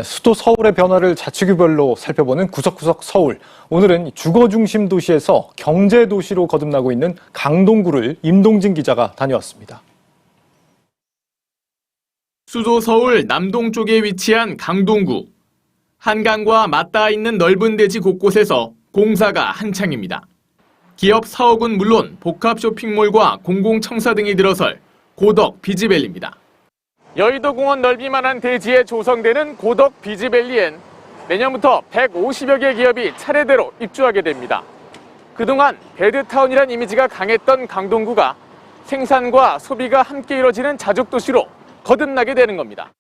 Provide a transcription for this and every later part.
수도 서울의 변화를 자치구별로 살펴보는 구석구석 서울. 오늘은 주거 중심 도시에서 경제 도시로 거듭나고 있는 강동구를 임동진 기자가 다녀왔습니다. 수도 서울 남동쪽에 위치한 강동구. 한강과 맞닿아 있는 넓은 대지 곳곳에서 공사가 한창입니다. 기업 사옥은 물론 복합 쇼핑몰과 공공청사 등이 들어설 고덕 비즈밸리입니다. 여의도 공원 넓이만한 대지에 조성되는 고덕 비즈밸리엔 내년부터 150여 개 기업이 차례대로 입주하게 됩니다. 그동안 배드타운이란 이미지가 강했던 강동구가 생산과 소비가 함께 이뤄지는 자족도시로 거듭나게 되는 겁니다.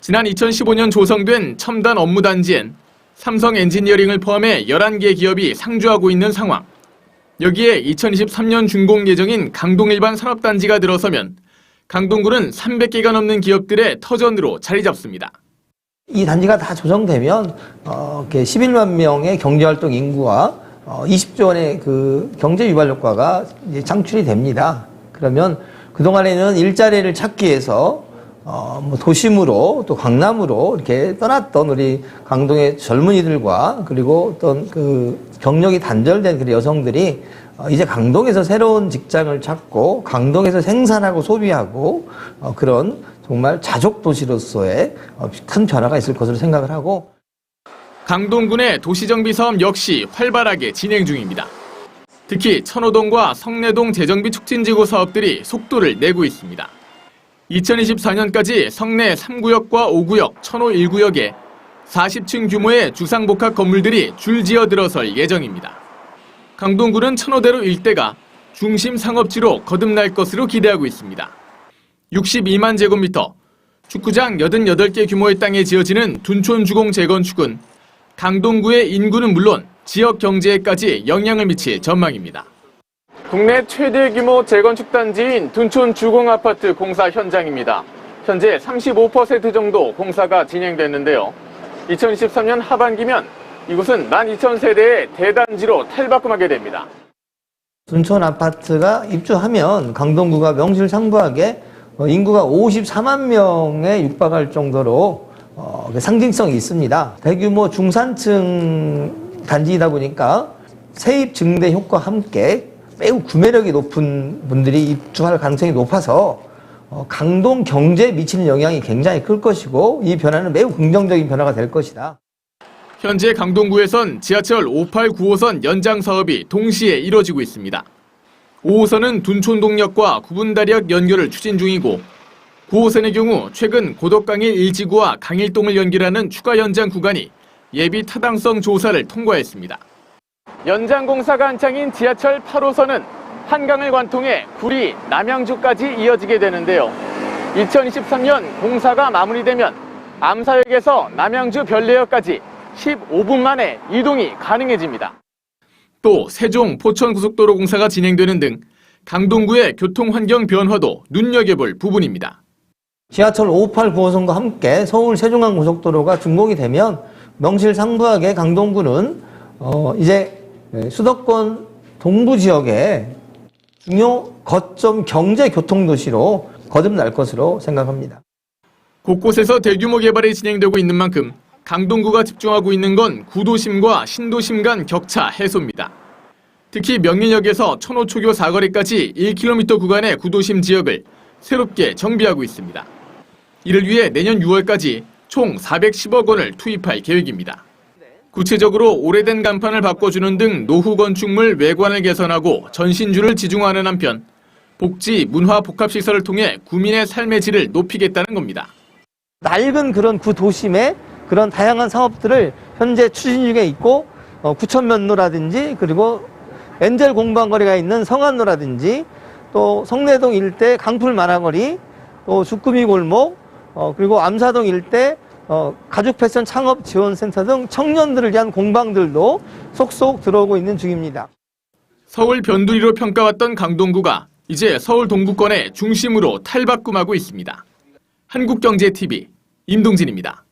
지난 2015년 조성된 첨단 업무단지엔 삼성 엔지니어링을 포함해 11개 기업이 상주하고 있는 상황. 여기에 2023년 준공 예정인 강동 일반 산업단지가 들어서면 강동구는 300개가 넘는 기업들의 터전으로 자리 잡습니다. 이 단지가 다 조성되면 11만 명의 경제활동 인구와 20조 원의 그 경제 유발 효과가 이제 창출이 됩니다. 그러면 그동안에는 일자리를 찾기 위해서 도심으로 또 강남으로 이렇게 떠났던 우리 강동의 젊은이들과 그리고 어떤 그 경력이 단절된 그 여성들이 이제 강동에서 새로운 직장을 찾고 강동에서 생산하고 소비하고 그런 정말 자족 도시로서의 큰 변화가 있을 것으로 생각을 하고, 강동군의 도시정비 사업 역시 활발하게 진행 중입니다. 특히 천호동과 성내동 재정비 촉진지구 사업들이 속도를 내고 있습니다. 2024년까지 성내 3구역과 5구역, 천호 1구역에 40층 규모의 주상복합 건물들이 줄지어 들어설 예정입니다. 강동구는 천호대로 일대가 중심 상업지로 거듭날 것으로 기대하고 있습니다. 62만 제곱미터, 축구장 88개 규모의 땅에 지어지는 둔촌 주공 재건축은 강동구의 인구는 물론 지역 경제에까지 영향을 미칠 전망입니다. 국내 최대 규모 재건축 단지인 둔촌 주공아파트 공사 현장입니다. 현재 35% 정도 공사가 진행됐는데요. 2023년 하반기면 이곳은 12,000세대의 대단지로 탈바꿈하게 됩니다. 둔촌 아파트가 입주하면 강동구가 명실상부하게 인구가 54만 명에 육박할 정도로 상징성이 있습니다. 대규모 중산층 단지이다 보니까 세입 증대 효과와 함께 매우 구매력이 높은 분들이 입주할 가능성이 높아서 강동 경제에 미치는 영향이 굉장히 클 것이고, 이 변화는 매우 긍정적인 변화가 될 것이다. 현재 강동구에선 지하철 58, 9호선 연장 사업이 동시에 이뤄지고 있습니다. 5호선은 둔촌동역과 구분다리역 연결을 추진 중이고, 9호선의 경우 최근 고덕강일 1지구와 강일동을 연결하는 추가 연장 구간이 예비 타당성 조사를 통과했습니다. 연장 공사가 한창인 지하철 8호선은 한강을 관통해 구리, 남양주까지 이어지게 되는데요. 2023년 공사가 마무리되면 암사역에서 남양주 별내역까지 15분 만에 이동이 가능해집니다. 또 세종, 포천 고속도로 공사가 진행되는 등 강동구의 교통환경 변화도 눈여겨볼 부분입니다. 지하철 58, 9호선과 함께 서울 세종간 고속도로가 준공이 되면 명실상부하게 강동구는 이제 수도권 동부 지역의 중요 거점 경제 교통도시로 거듭날 것으로 생각합니다. 곳곳에서 대규모 개발이 진행되고 있는 만큼 강동구가 집중하고 있는 건 구도심과 신도심 간 격차 해소입니다. 특히 명리역에서 천호초교 사거리까지 1km 구간의 구도심 지역을 새롭게 정비하고 있습니다. 이를 위해 내년 6월까지 총 410억 원을 투입할 계획입니다. 구체적으로 오래된 간판을 바꿔주는 등 노후 건축물 외관을 개선하고 전신주를 지중화하는 한편 복지, 문화 복합시설을 통해 구민의 삶의 질을 높이겠다는 겁니다. 낡은 그런 구도심의 그런 다양한 사업들을 현재 추진 중에 있고, 구천면로라든지 그리고 엔젤 공방거리가 있는 성안로라든지 또 성내동 일대 강풀 만화거리, 또 주꾸미 골목, 그리고 암사동 일대 가죽 패션 창업 지원센터 등 청년들을 위한 공방들도 속속 들어오고 있는 중입니다. 서울 변두리로 평가받던 강동구가 이제 서울 동구권의 중심으로 탈바꿈하고 있습니다. 한국경제TV 임동진입니다.